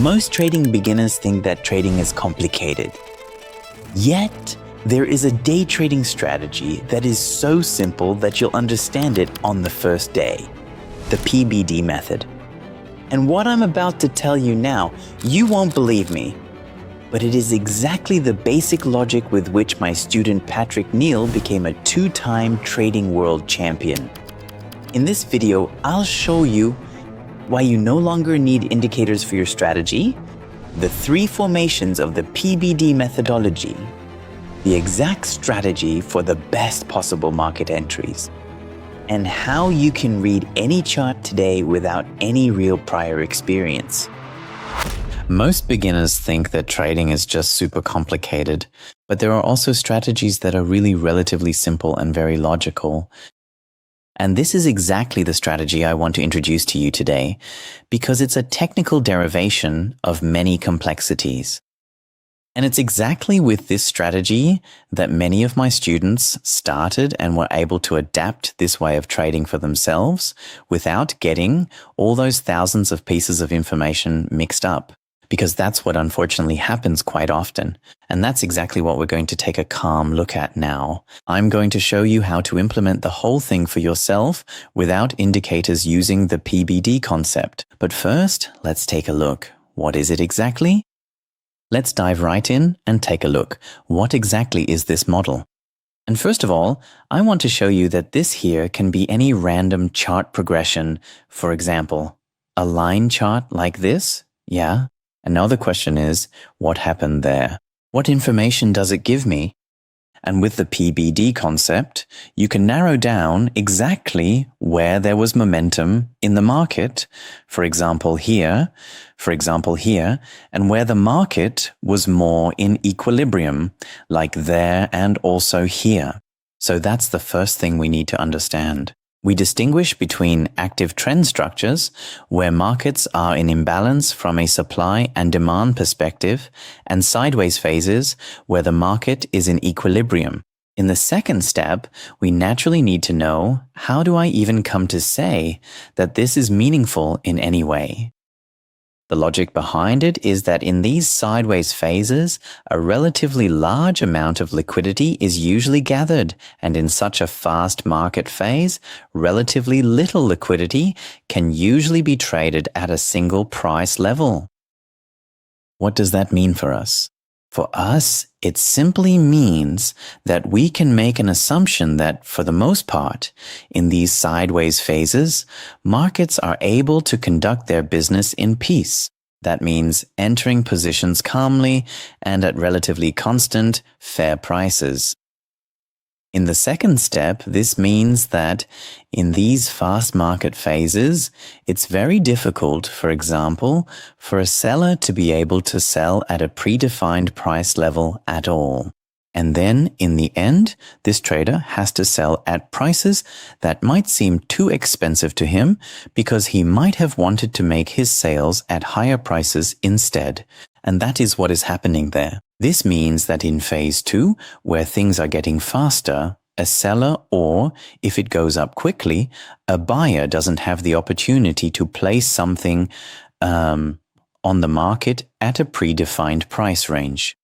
Most trading beginners think that trading is complicated. Yet, there is a day trading strategy that is so simple that you'll understand it on the first day. The PbD method. And what I'm about to tell you now, you won't believe me. But it is exactly the basic logic with which my student Patrick Nill became a 2-time trading world champion. In this video, I'll show you why you no longer need indicators for your strategy, the 3 formations of the PbD methodology, the exact strategy for the best possible market entries, and how you can read any chart today without any real prior experience. Most beginners think that trading is just super complicated, but there are also strategies that are really relatively simple and very logical. And this is exactly the strategy I want to introduce to you today, because it's a technical derivation of many complexities. And it's exactly with this strategy that many of my students started and were able to adapt this way of trading for themselves without getting all those thousands of pieces of information mixed up. Because that's what unfortunately happens quite often. And that's exactly what we're going to take a calm look at now. I'm going to show you how to implement the whole thing for yourself without indicators using the PbD concept. But first, let's take a look. What is it exactly? Let's dive right in and take a look. What exactly is this model? And first of all, I want to show you that this here can be any random chart progression. For example, a line chart like this, yeah? And now the question is, what happened there? What information does it give me? And with the PbD concept, you can narrow down exactly where there was momentum in the market, for example here, and where the market was more in equilibrium, like there and also here. So that's the first thing we need to understand. We distinguish between active trend structures, where markets are in imbalance from a supply and demand perspective, and sideways phases, where the market is in equilibrium. In the second step, we naturally need to know, how do I even come to say that this is meaningful in any way? The logic behind it is that in these sideways phases, a relatively large amount of liquidity is usually gathered, and in such a fast market phase, relatively little liquidity can usually be traded at a single price level. What does that mean for us? For us, it simply means that we can make an assumption that, for the most part, in these sideways phases, markets are able to conduct their business in peace. That means entering positions calmly and at relatively constant, fair prices. In the second step, this means that in these fast market phases, it's very difficult, for example, for a seller to be able to sell at a predefined price level at all. And then, in the end, this trader has to sell at prices that might seem too expensive to him because he might have wanted to make his sales at higher prices instead. And that is what is happening there. This means that in phase 2, where things are getting faster, a seller or, if it goes up quickly, a buyer doesn't have the opportunity to place something on the market at a predefined price range.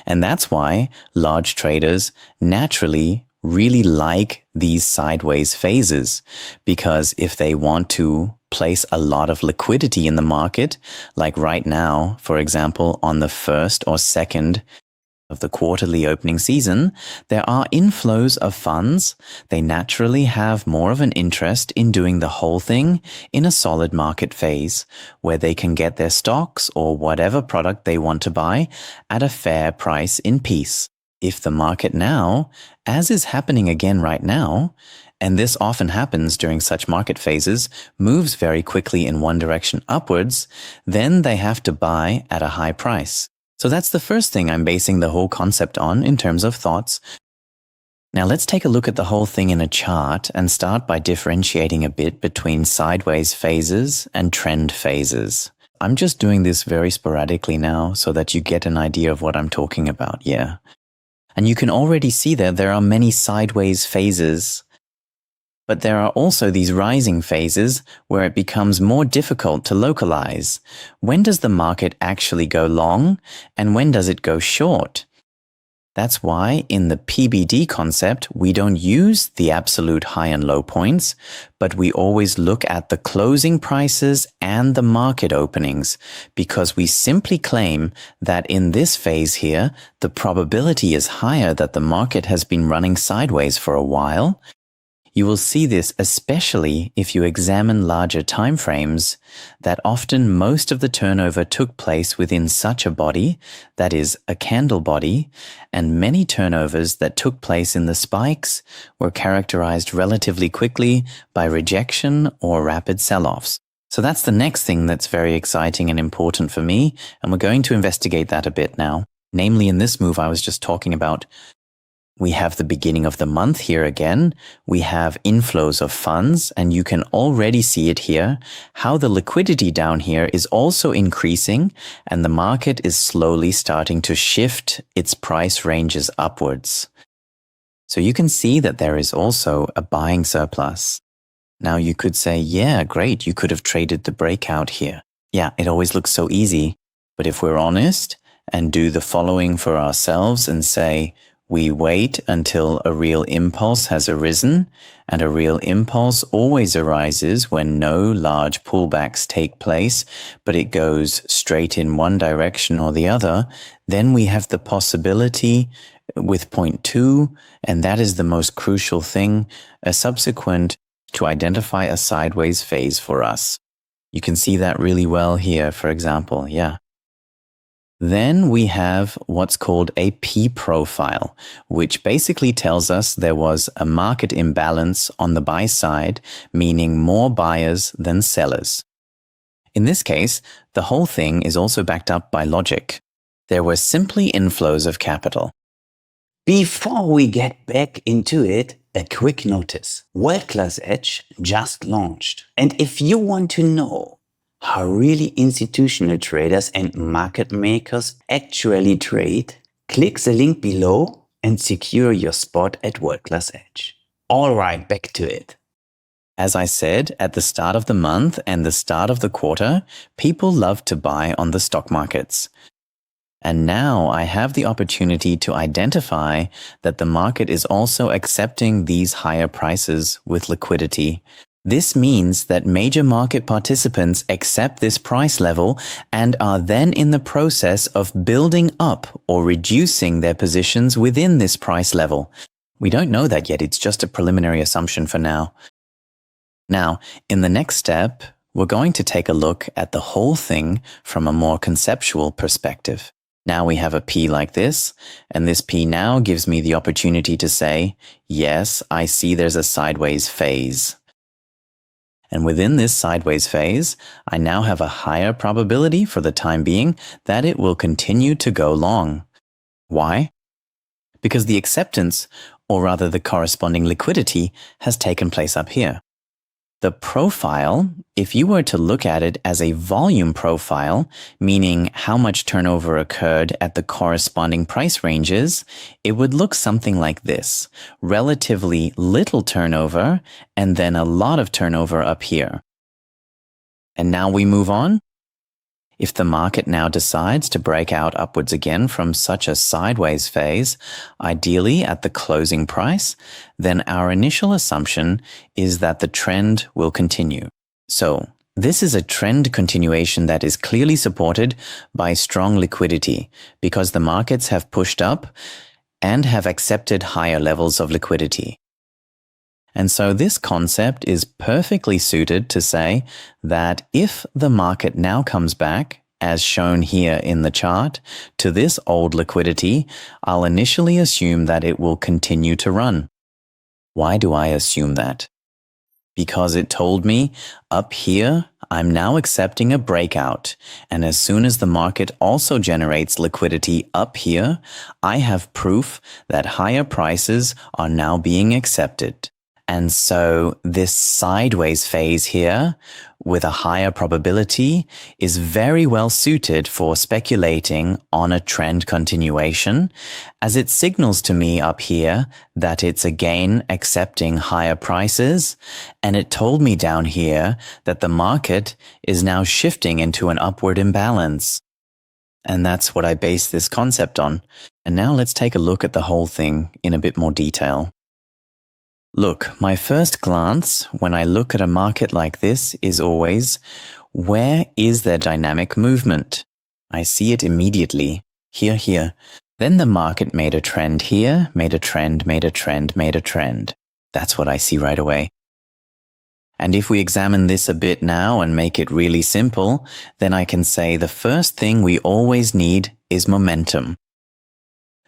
And that's why large traders naturally really like these sideways phases, because if they want to place a lot of liquidity in the market, like right now, for example, on the 1st or 2nd of the quarterly opening season, there are inflows of funds. They naturally have more of an interest in doing the whole thing in a solid market phase, where they can get their stocks or whatever product they want to buy at a fair price in peace. If the market now, as is happening again right now, and this often happens during such market phases, moves very quickly in one direction upwards, then they have to buy at a high price. So that's the first thing I'm basing the whole concept on in terms of thoughts. Now let's take a look at the whole thing in a chart and start by differentiating a bit between sideways phases and trend phases. I'm just doing this very sporadically now so that you get an idea of what I'm talking about, yeah. And you can already see that there are many sideways phases But there are also these rising phases where it becomes more difficult to localize. When does the market actually go long, and when does it go short? That's why in the PbD concept, we don't use the absolute high and low points, but we always look at the closing prices and the market openings, because we simply claim that in this phase here, the probability is higher that the market has been running sideways for a while. You will see this especially if you examine larger time frames, that often most of the turnover took place within such a body, that is, a candle body, and many turnovers that took place in the spikes were characterized relatively quickly by rejection or rapid sell-offs. So that's the next thing that's very exciting and important for me, and we're going to investigate that a bit now. Namely, in this move I was just talking about, we have the beginning of the month here again. We have inflows of funds, and you can already see it here, how the liquidity down here is also increasing, and the market is slowly starting to shift its price ranges upwards. So you can see that there is also a buying surplus. Now you could say, yeah, great, you could have traded the breakout here. Yeah, it always looks so easy. But if we're honest and do the following for ourselves and say, we wait until a real impulse has arisen, and a real impulse always arises when no large pullbacks take place, but it goes straight in one direction or the other, then we have the possibility with point 2, and that is the most crucial thing, a subsequent to identify a sideways phase for us. You can see that really well here, for example, yeah. Then we have what's called a P profile, which basically tells us there was a market imbalance on the buy side, meaning more buyers than sellers. In this case, the whole thing is also backed up by logic. There were simply inflows of capital. Before we get back into it, a quick notice. World Class Edge just launched. And if you want to know how really institutional traders and market makers actually trade, click the link below and secure your spot at World Class Edge. All right, back to it. As I said, at the start of the month and the start of the quarter, people love to buy on the stock markets. And now I have the opportunity to identify that the market is also accepting these higher prices with liquidity. This means that major market participants accept this price level and are then in the process of building up or reducing their positions within this price level. We don't know that yet, it's just a preliminary assumption for now. Now, in the next step, we're going to take a look at the whole thing from a more conceptual perspective. Now we have a P like this, and this P now gives me the opportunity to say, yes, I see there's a sideways phase. And within this sideways phase, I now have a higher probability for the time being that it will continue to go long. Why? Because the acceptance, or rather the corresponding liquidity, has taken place up here. The profile, if you were to look at it as a volume profile, meaning how much turnover occurred at the corresponding price ranges, it would look something like this. Relatively little turnover, and then a lot of turnover up here. And now we move on. If the market now decides to break out upwards again from such a sideways phase, ideally at the closing price, then our initial assumption is that the trend will continue. So, this is a trend continuation that is clearly supported by strong liquidity because the markets have pushed up and have accepted higher levels of liquidity. And so this concept is perfectly suited to say that if the market now comes back, as shown here in the chart, to this old liquidity, I'll initially assume that it will continue to run. Why do I assume that? Because it told me up here, I'm now accepting a breakout, and as soon as the market also generates liquidity up here, I have proof that higher prices are now being accepted. And so this sideways phase here with a higher probability is very well suited for speculating on a trend continuation, as it signals to me up here that it's again accepting higher prices, and it told me down here that the market is now shifting into an upward imbalance. And that's what I base this concept on. And now let's take a look at the whole thing in a bit more detail. Look, my first glance when I look at a market like this is always, where is there dynamic movement? I see it immediately. Here. Then the market made a trend here, made a trend. That's what I see right away. And if we examine this a bit now and make it really simple, then I can say the first thing we always need is momentum.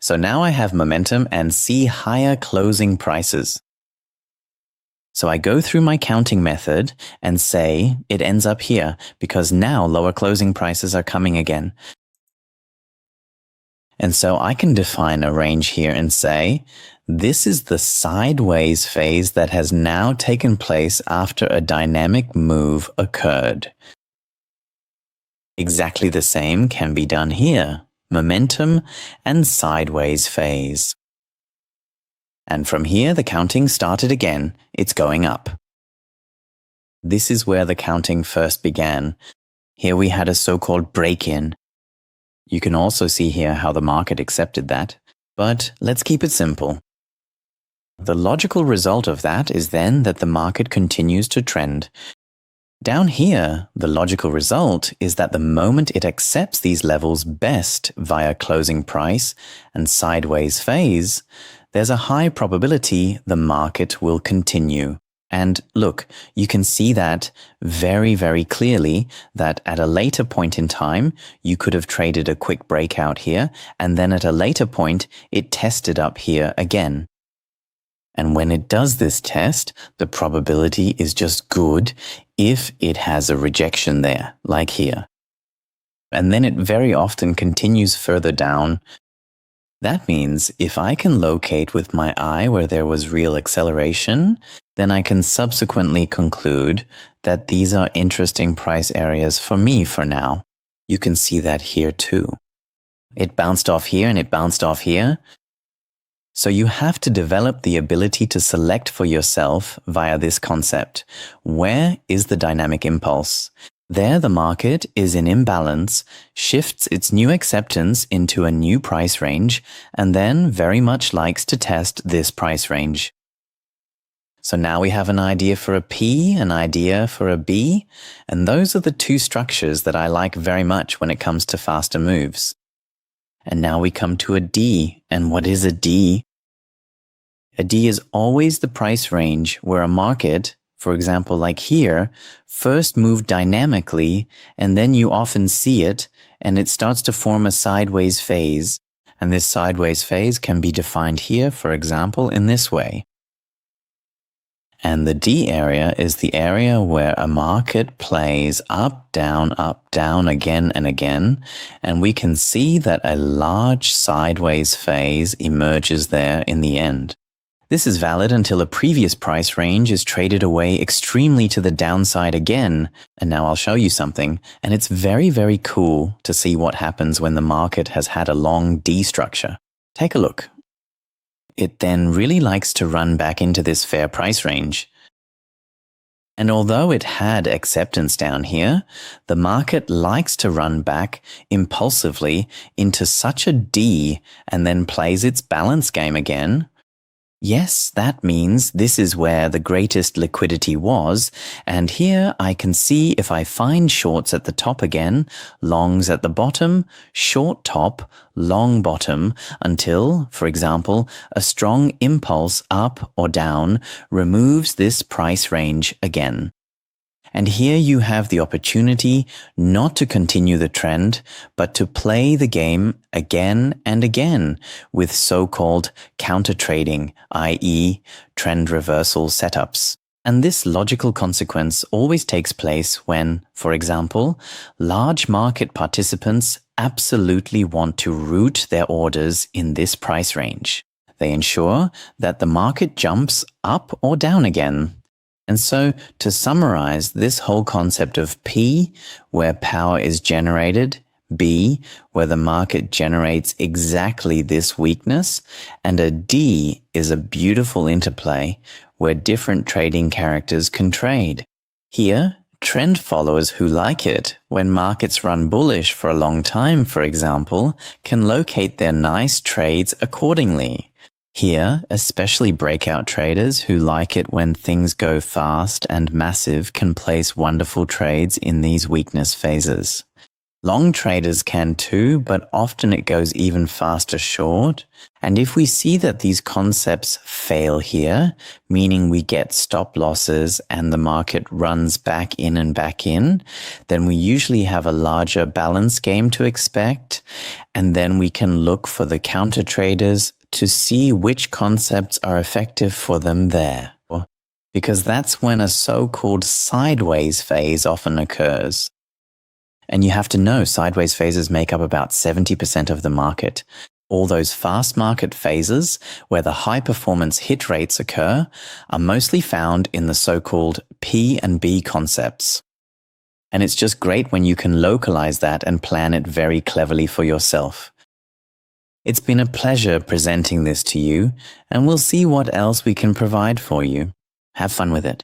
So now I have momentum and see higher closing prices. So I go through my counting method and say it ends up here because now lower closing prices are coming again. And so I can define a range here and say, this is the sideways phase that has now taken place after a dynamic move occurred. Exactly the same can be done here, momentum and sideways phase. And from here, the counting started again. It's going up. This is where the counting first began. Here we had a so-called break-in. You can also see here how the market accepted that. But let's keep it simple. The logical result of that is then that the market continues to trend. Down here, the logical result is that the moment it accepts these levels best via closing price and sideways phase, there's a high probability the market will continue. And look, you can see that very, very clearly that at a later point in time, you could have traded a quick breakout here, and then at a later point, it tested up here again. And when it does this test, the probability is just good if it has a rejection there, like here. And then it very often continues further down. That means if I can locate with my eye where there was real acceleration, then I can subsequently conclude that these are interesting price areas for me for now. You can see that here too. It bounced off here and it bounced off here. So you have to develop the ability to select for yourself via this concept. Where is the dynamic impulse? There the market is in imbalance, shifts its new acceptance into a new price range, and then very much likes to test this price range. So now we have an idea for a P, an idea for a B, and those are the two structures that I like very much when it comes to faster moves. And now we come to a D. And what is a D? A D is always the price range where a market, for example, like here, first moved dynamically, and then you often see it, and it starts to form a sideways phase. And this sideways phase can be defined here, for example, in this way. And the D area is the area where a market plays up, down, again and again, and we can see that a large sideways phase emerges there in the end. This is valid until a previous price range is traded away extremely to the downside again, and now I'll show you something, and it's very, very cool to see what happens when the market has had a long D structure. Take a look. It then really likes to run back into this fair price range. And although it had acceptance down here, the market likes to run back impulsively into such a D and then plays its balance game again. Yes, that means this is where the greatest liquidity was, and here I can see if I find shorts at the top again, longs at the bottom, short top, long bottom, until, for example, a strong impulse up or down removes this price range again. And here you have the opportunity not to continue the trend, but to play the game again and again with so-called counter trading, i.e. trend reversal setups. And this logical consequence always takes place when, for example, large market participants absolutely want to route their orders in this price range. They ensure that the market jumps up or down again. And so, to summarize this whole concept of P, where power is generated, B, where the market generates exactly this weakness, and a D is a beautiful interplay where different trading characters can trade. Here, trend followers who like it, when markets run bullish for a long time, for example, can locate their nice trades accordingly. Here, especially breakout traders who like it when things go fast and massive can place wonderful trades in these weakness phases. Long traders can too, but often it goes even faster short. And if we see that these concepts fail here, meaning we get stop losses and the market runs back in and back in, then we usually have a larger balance game to expect. And then we can look for the counter traders to see which concepts are effective for them there. Because that's when a so-called sideways phase often occurs. And you have to know sideways phases make up about 70% of the market. All those fast market phases where the high performance hit rates occur are mostly found in the so-called P and B concepts. And it's just great when you can localize that and plan it very cleverly for yourself. It's been a pleasure presenting this to you, and we'll see what else we can provide for you. Have fun with it.